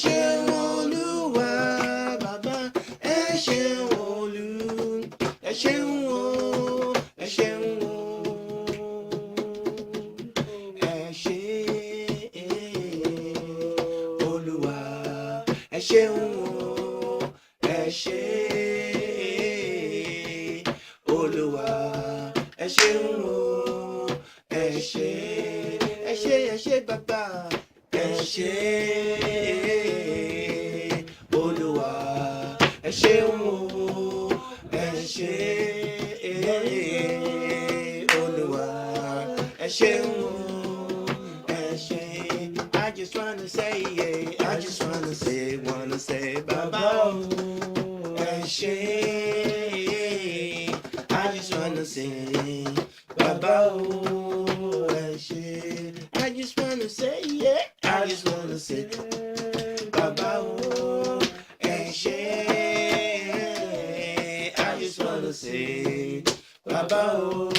ṣeun Olúwa bàbá, ẹ ṣeun ẹ ṣeun o, ẹ ṣeun o, ẹ ṣé Olúwa, ẹ ṣeun o, ẹ ṣé Olúwa, ẹ ṣeun o, ẹ ṣé, ẹ ṣé bàbá, ẹ ṣé Olúwa, ẹ ṣeun o, ẹ ṣé Olúwa, ẹ ṣeun o, ẹ ṣé. I just wanna say, yeah, I just wanna say bàbá o, ẹ ṣé. I just wanna say bàbá o, ẹ ṣé. I just wanna say, yeah, I just wanna say bàbá o, ẹ ṣé. I just wanna say bàbá o.